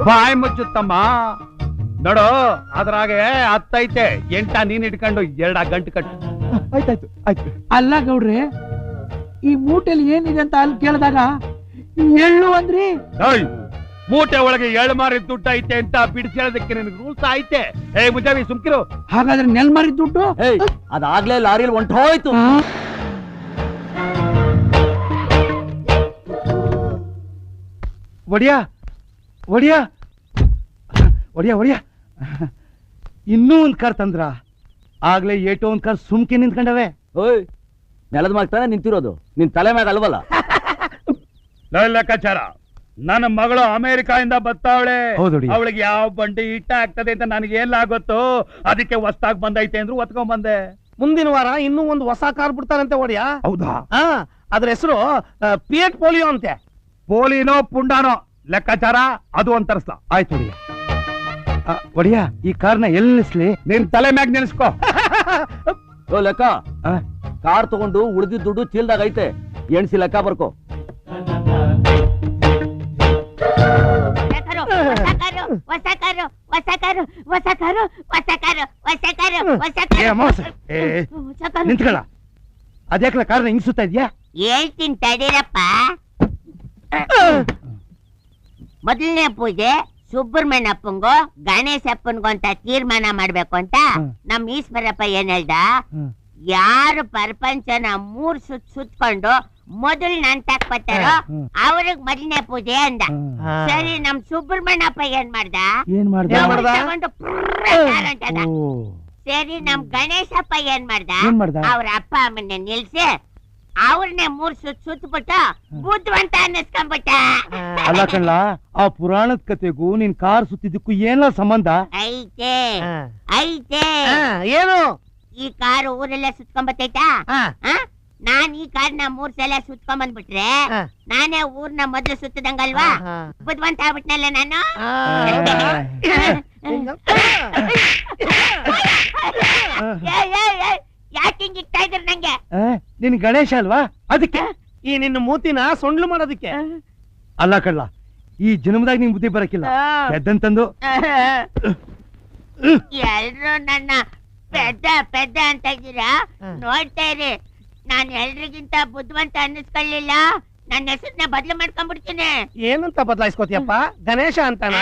ಬಾಯ್ ಮುಚ್ಚುತ್ತಮ್ಮ ನೋಡು ಅದ್ರಾಗೆ ಹತ್ತೈತೆ ಎಂಟ ನೀನ್ ಇಟ್ಕೊಂಡು 2 ಗಂಟೆ ಕಟ್ಟು. ಆಯ್ತಾಯ್ತು ಆಯ್ತು. ಅಲ್ಲ ಗೌಡ್ರೆ, ಈ ಮೂಟೆಲಿ ಏನಿದೆ ಅಂತ ಅಲ್ಲಿ ಕೇಳಿದಾಗ ಎಳ್ಳು ಅಂದ್ರಿ. ಮೂಟೆ ಒಳಗೆ 7 ಮಾರಿ ದುಡ್ಡು ಐತೆ ಅಂತ ಬಿಡಿಸಿ ಹೇಳೋದಕ್ಕೆ ನಿನಗೆ ರೂಲ್ಸ್ ಐತೆ. ಮುಜಾವಿ ಸುಮ್ಕಿರು. ಹಾಗಾದ್ರೆ ನೆಲ್ಮಾರಿ ದುಡ್ಡು ಅದಾಗ್ಲೇ ಲಾರಿಯಲ್ಲಿ ಹೊಂಟೋಯ್ತು. ಒಡಿಯಾ ಒಡಿಯಾ ಒಡಿಯಾ ಒಡಿಯಾ ಇನ್ನೂ ಒಂದ್ ಕಾರ್ ತಂದ್ರ? ಆಗ್ಲೇ ಏಟೋ ಒಂದ್ ಕಾರ್ ಸುಮ್ಕೆ ನಿಂತ್ಕೊಂಡವೆ. ಓಯ್, ನೆಲದ ಮಾಡ್ತಾನೆ ನಿಂತಿರೋದು, ನಿನ್ ತಲೆ ಮ್ಯಾಗ ಅಲ್ವಲ್ಲ. ಲೆಕ್ಕಾಚಾರ, ನನ್ನ ಮಗಳು ಅಮೆರಿಕಾದಿಂದ ಬರ್ತಾವಳೆ. ಅವಳಿಗೆ ಯಾವ ಬಂಡಿ ಇಟ್ಟ ಆಗ್ತದೆ ಅಂತ ನನಗೆ ಎಲ್ಲ ಗೊತ್ತು. ಅದಕ್ಕೆ ಹೊಸ್ತಾಗ್ ಬಂದೈತೆ ಅಂದ್ರು ಒತ್ಕೊಂಡ್ ಬಂದೆ. ಮುಂದಿನ ವಾರ ಇನ್ನೂ ಒಂದು ಹೊಸ ಕಾರ್ ಬಿಡ್ತಾರಂತೆ ಒಡಿಯಾ. ಹೌದಾ? ಅದ್ರ ಹೆಸರು ಪಿಯಟ್ ಪೋಲಿಯೋ ಅಂತೆ. ಪೋಲಿನೋ ಪುಂಡಾನೋ ಲೆಕ್ಕಾಚಾರ ಅದು ಒಂದ್ ತರಿಸ್ಲ. ಆಯ್ತು ಒಡಿಯ. ಒಡಿಯ, ಈ ಕಾರ್ನ ಎಲ್ಲಿ ನಿಲ್ಸ್ಲಿ? ನಿನ್ ತಲೆ ಮ್ಯಾಗ್ ನೆನೆಸ್ಕೋ. ಲೆಕ್ಕ ಕಾರ್ ತಗೊಂಡು ಉಳಿದಿದ್ದ ದುಡ್ಡು ಚೀಲ್ದಾಗ ಐತೆ, ಎಣ್ಸಿ ಲೆಕ್ಕ ಬರ್ಕೋ. ನಿಂತ್ಕೊಳ್ಳ. ಅದ್ಯಾಕಲ ಕಾರ್ನ ಹಿಂಗ್ ಸುತ್ತಾ ಇದ್ಯಾ? ಹೇಳ್ತೀನಿ ತಡೀರಪ್ಪ. ಮೊದಲನೇ ಪೂಜೆ ಸುಬ್ರಹ್ಮಣ್ಯಪ್ಪಂಗೋ ಗಣೇಶಪ್ಪನ್ಗೋ ಅಂತ ತೀರ್ಮಾನ ಮಾಡ್ಬೇಕು ಅಂತ ನಮ್ ಈಶ್ವರಪ್ಪ ಏನ್ ಹೇಳ್ದ, ಯಾರು ಪ್ರಪಂಚನ 3 ಸುತ್ಕೊಂಡು ಮೊದಲು ನಂತಾಕ್ ಬರ್ತಾರೋ ಅವ್ರಿಗೆ ಮೊದಲನೇ ಪೂಜೆ ಅಂದ. ಸರಿ, ನಮ್ ಸುಬ್ರಹ್ಮಣ್ಯಪ್ಪ ಏನ್ ಮಾಡ್ದ? ತಗೊಂಡು ಸರಿ, ನಮ್ ಗಣೇಶಪ್ಪ ಏನ್ ಮಾಡ್ದ? ಅವ್ರ ಅಪ್ಪ ಅಮ್ಮನ್ನ ನಿಲ್ಸಿ ಅವ್ರನ್ನೇ 3 ಸುತ್ತಬಿಟ್ಟು ಬುದ್ಧಿವಂತ ಅನ್ನಿಸ್ಕೊಂಡ್ಬಿಟ್ಟ. ಅಲ್ಲ ಕಣ್ಣ, ಆ ಪುರಾಣದ ಕತೆಗೂ ನಿನ್ ಕಾರ್ ಸುತ್ತಿದ್ದಕ್ಕೂ ಏನೋ ಸಂಬಂಧ ಐತೆ? ಐತೆ. ಏನು? ಈ ಕಾರು ಊರೆಲ್ಲ ಸುತ್ಕೊಂಡ್ಬತ್ತೈತಾ? ನಾನ್ ಈ ಕಾರ್ನ 3 ಸಲ ಸುತ್ಕೊಂಡ್ ಬಂದ್ಬಿಟ್ರೆ ನಾನೇ ಊರ್ನ ಮೊದ್ಲು ಸುತ್ತದಂಗಲ್ವಾ? ಬುದ್ಧಿವಂತ ಆಗ್ಬಿಟ್ನಲ್ಲ ನಾನು. ಯಾಕೆ ಹಿಂಗ್ ಇಕ್ತಾ ಇದ್ರ ನಂಗೆ? ನಿನ್ ಗಣೇಶ ಅಲ್ವಾ ಅದಕ್ಕೆ? ಈ ನಿನ್ನ ಮೂತಿನ ಸೊಂಡ್ಲು ಮಾಡೋದಕ್ಕೆ. ಅಲ್ಲ ಕಳ್ಳ, ಈ ಜನ್ಮದಾಗ ನಿಂಗ್ ಬುದ್ಧಿ ಬರಕಿಲ್ಲ ಪೆದ್ದಂತಂದು. ಎಲ್ರು ನನ್ನ ಪೆದ್ದ ಪೆದ್ದ ಅಂತ ಇದ್ದೀರಾ? ನೋಡ್ತಾ ಇರಿ, ನಾನ್ ಎಲ್ರಿಗಿಂತ ಬುದ್ಧಿವಂತ ಅನ್ನಿಸ್ಕೊಳ್ಳಿಲ್ಲ, ನನ್ನ ಹೆಸರನ್ನ ಬದ್ಲು ಮಾಡ್ಕೊಂಡ್ಬಿಡ್ತೀನಿ. ಏನಂತ ಬದಲಾಯಿಸ್ಕೋತಿಯಪ್ಪ? ಗಣೇಶ ಅಂತಾನ?